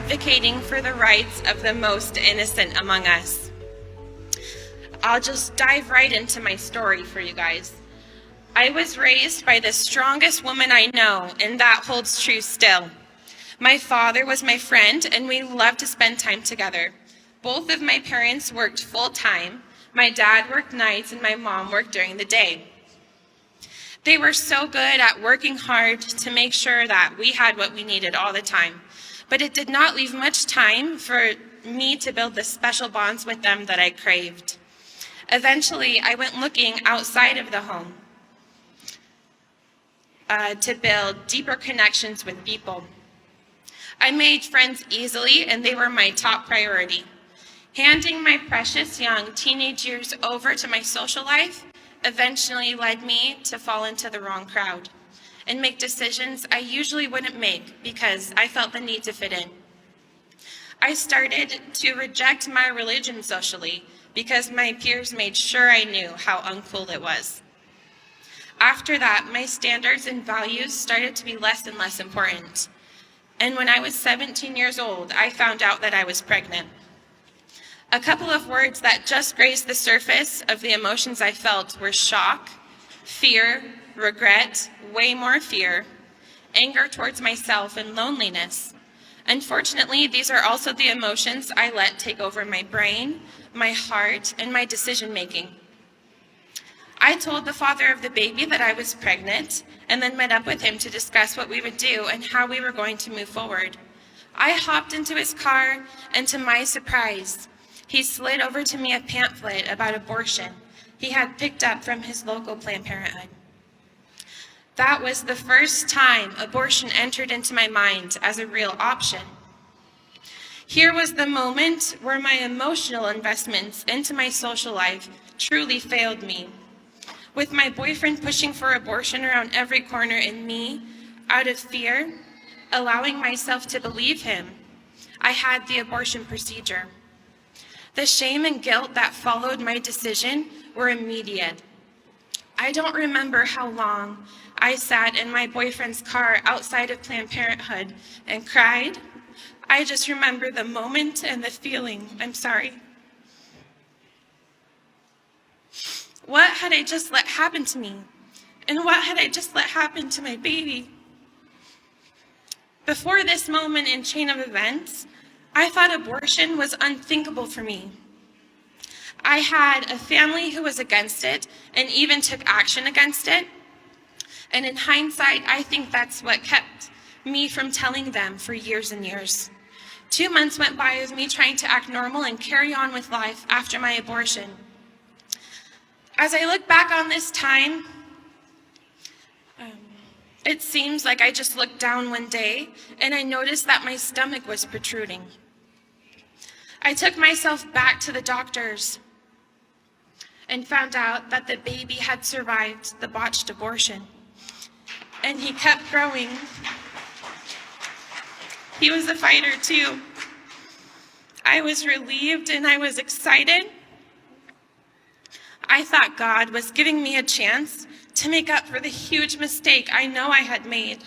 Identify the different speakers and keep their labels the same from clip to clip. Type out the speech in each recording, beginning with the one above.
Speaker 1: advocating for the rights of the most innocent among us. I'll just dive right into my story for you guys. I was raised by the strongest woman I know, and that holds true still. My father was my friend, and we loved to spend time together. Both of my parents worked full-time. My dad worked nights, and my mom worked during the day. They were so good at working hard to make sure that we had what we needed all the time. But it did not leave much time for me to build the special bonds with them that I craved. Eventually, I went looking outside of the home to build deeper connections with people. I made friends easily, and they were my top priority. Handing my precious young teenage years over to my social life eventually led me to fall into the wrong crowd and make decisions I usually wouldn't make because I felt the need to fit in. I started to reject my religion socially because my peers made sure I knew how uncool it was. After that, my standards and values started to be less and less important. And when I was 17 years old, I found out that I was pregnant. A couple of words that just grazed the surface of the emotions I felt were shock, fear, regret, way more fear, anger towards myself, and loneliness. Unfortunately, these are also the emotions I let take over my brain, my heart, and my decision-making. I told the father of the baby that I was pregnant and then met up with him to discuss what we would do and how we were going to move forward. I hopped into his car, and to my surprise, he slid over to me a pamphlet about abortion he had picked up from his local Planned Parenthood. That was the first time abortion entered into my mind as a real option. Here was the moment where my emotional investments into my social life truly failed me. With my boyfriend pushing for abortion around every corner and me, out of fear, allowing myself to believe him, I had the abortion procedure. The shame and guilt that followed my decision were immediate. I don't remember how long I sat in my boyfriend's car outside of Planned Parenthood and cried. I just remember the moment and the feeling. I'm sorry. What had I just let happen to me? And what had I just let happen to my baby? Before this moment in chain of events, I thought abortion was unthinkable for me. I had a family who was against it and even took action against it. And in hindsight, I think that's what kept me from telling them for years and years. 2 months went by of me trying to act normal and carry on with life after my abortion. As I look back on this time, it seems like I just looked down one day and I noticed that my stomach was protruding. I took myself back to the doctors and found out that the baby had survived the botched abortion. And he kept growing. He was a fighter too. I was relieved and I was excited. I thought God was giving me a chance to make up for the huge mistake I know I had made.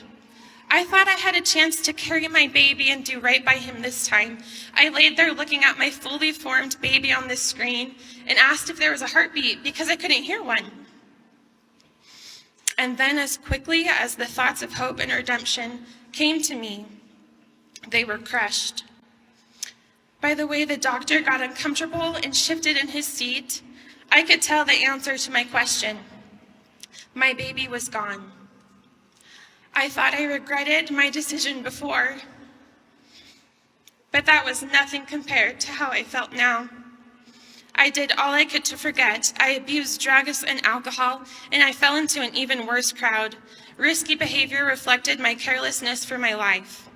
Speaker 1: I thought I had a chance to carry my baby and do right by him this time. I laid there looking at my fully formed baby on the screen and asked if there was a heartbeat because I couldn't hear one. And then as quickly as the thoughts of hope and redemption came to me, they were crushed. By the way the doctor got uncomfortable and shifted in his seat, I could tell the answer to my question. My baby was gone. I thought I regretted my decision before, but that was nothing compared to how I felt now. I did all I could to forget. I abused drugs and alcohol, and I fell into an even worse crowd. Risky behavior reflected my carelessness for my life.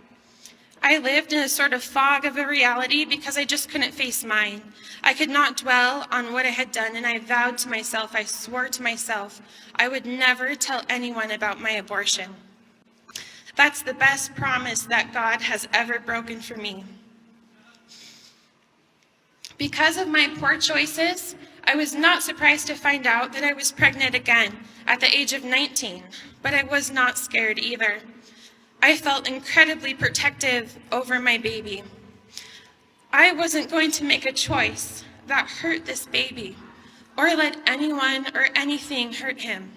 Speaker 1: I lived in a sort of fog of a reality because I just couldn't face mine. I could not dwell on what I had done, and I vowed to myself, I swore to myself, I would never tell anyone about my abortion. That's the best promise that God has ever broken for me. Because of my poor choices, I was not surprised to find out that I was pregnant again at the age of 19, but I was not scared either. I felt incredibly protective over my baby. I wasn't going to make a choice that hurt this baby or let anyone or anything hurt him.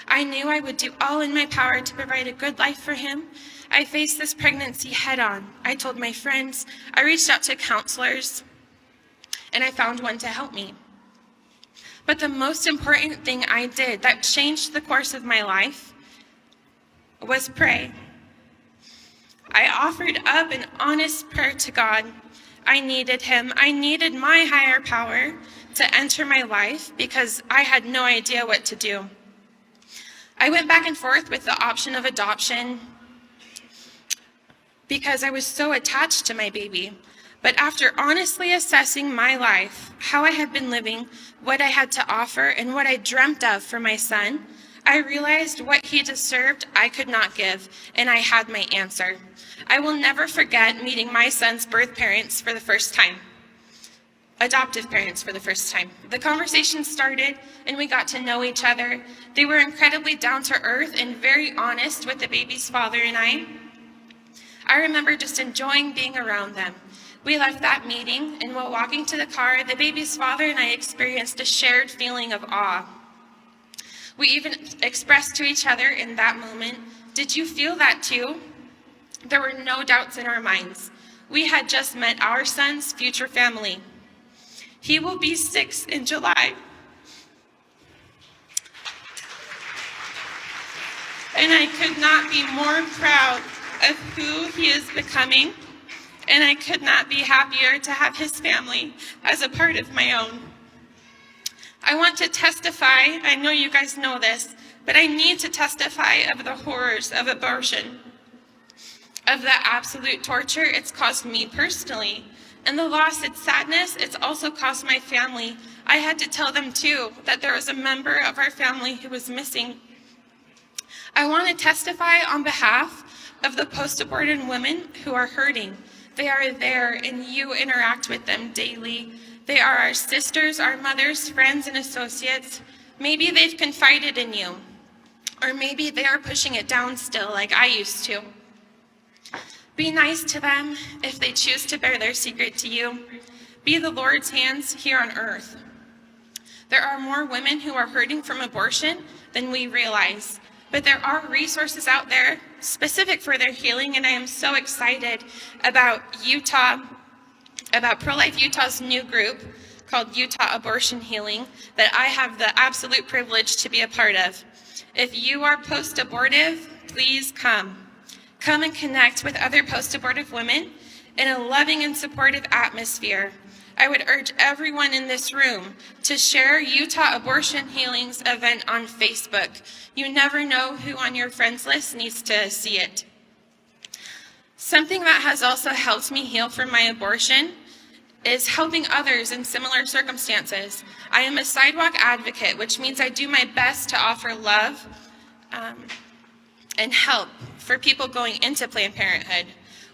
Speaker 1: I knew I would do all in my power to provide a good life for him. I faced this pregnancy head on. I told my friends, I reached out to counselors, and I found one to help me. But the most important thing I did that changed the course of my life was pray. I offered up an honest prayer to God. I needed him. I needed my higher power to enter my life because I had no idea what to do. I went back and forth with the option of adoption because I was so attached to my baby. But after honestly assessing my life, how I had been living, what I had to offer, and what I dreamt of for my son, I realized what he deserved I could not give, and I had my answer. I will never forget meeting my son's birth parents for the first time. Adoptive parents for the first time. The conversation started and we got to know each other. They were incredibly down to earth and very honest with the baby's father and I. I remember just enjoying being around them. We left that meeting, and while walking to the car, the baby's father and I experienced a shared feeling of awe. We even expressed to each other in that moment, "Did you feel that too?" There were no doubts in our minds. We had just met our son's future family. He will be 6 in July. And I could not be more proud of who he is becoming, and I could not be happier to have his family as a part of my own. I want to testify, I know you guys know this, but I need to testify of the horrors of abortion, of the absolute torture it's caused me personally, and the loss and sadness it's also caused my family. I had to tell them too that there was a member of our family who was missing. I want to testify on behalf of the post-aborted women who are hurting. They are there and you interact with them daily. They are our sisters, our mothers, friends, and associates. Maybe they've confided in you, or maybe they are pushing it down still like I used to. Be nice to them if they choose to bear their secret to you. Be the Lord's hands here on earth. There are more women who are hurting from abortion than we realize, but there are resources out there specific for their healing, and I am so excited about Pro-Life Utah's new group called Utah Abortion Healing that I have the absolute privilege to be a part of. If you are post-abortive, please come. Come and connect with other post-abortive women in a loving and supportive atmosphere. I would urge everyone in this room to share Utah Abortion Healing's event on Facebook. You never know who on your friends list needs to see it. Something that has also helped me heal from my abortion is helping others in similar circumstances. I am a Sidewalk Advocate, which means I do my best to offer love and help for people going into Planned Parenthood.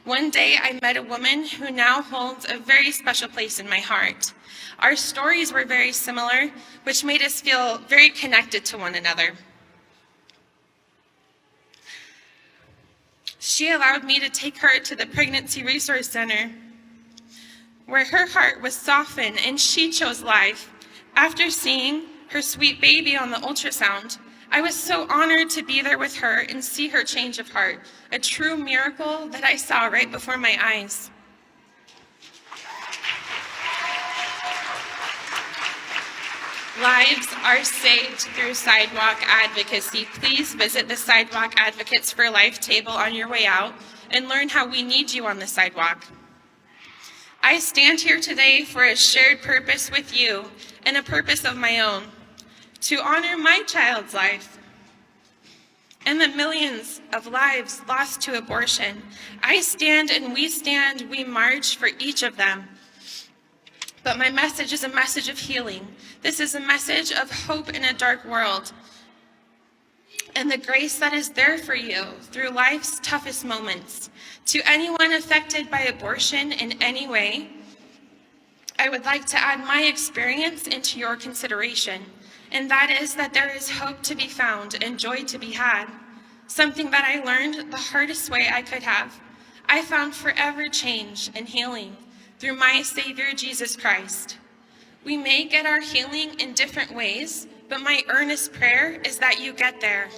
Speaker 1: One day I met a woman who now holds a very special place in my heart. Our stories were very similar, which made us feel very connected to one another. She allowed me to take her to the Pregnancy Resource Center, where her heart was softened and she chose life. After seeing her sweet baby on the ultrasound, I was so honored to be there with her and see her change of heart, a true miracle that I saw right before my eyes. Lives are saved through Sidewalk Advocacy. Please visit the Sidewalk Advocates for Life table on your way out and learn how we need you on the sidewalk. I stand here today for a shared purpose with you and a purpose of my own, to honor my child's life and the millions of lives lost to abortion. I stand and we march for each of them. But my message is a message of healing. This is a message of hope in a dark world and the grace that is there for you through life's toughest moments. To anyone affected by abortion in any way, I would like to add my experience into your consideration, and that is that there is hope to be found and joy to be had. something that I learned the hardest way I could have. I found forever change and healing through my Savior, Jesus Christ. We may get our healing in different ways, but my earnest prayer is that you get there.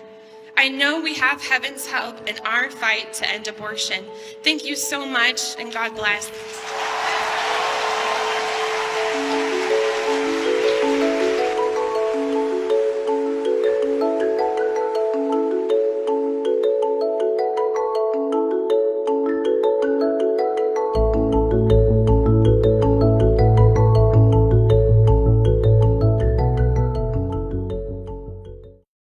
Speaker 1: I know we have heaven's help in our fight to end abortion. Thank you so much, and God bless.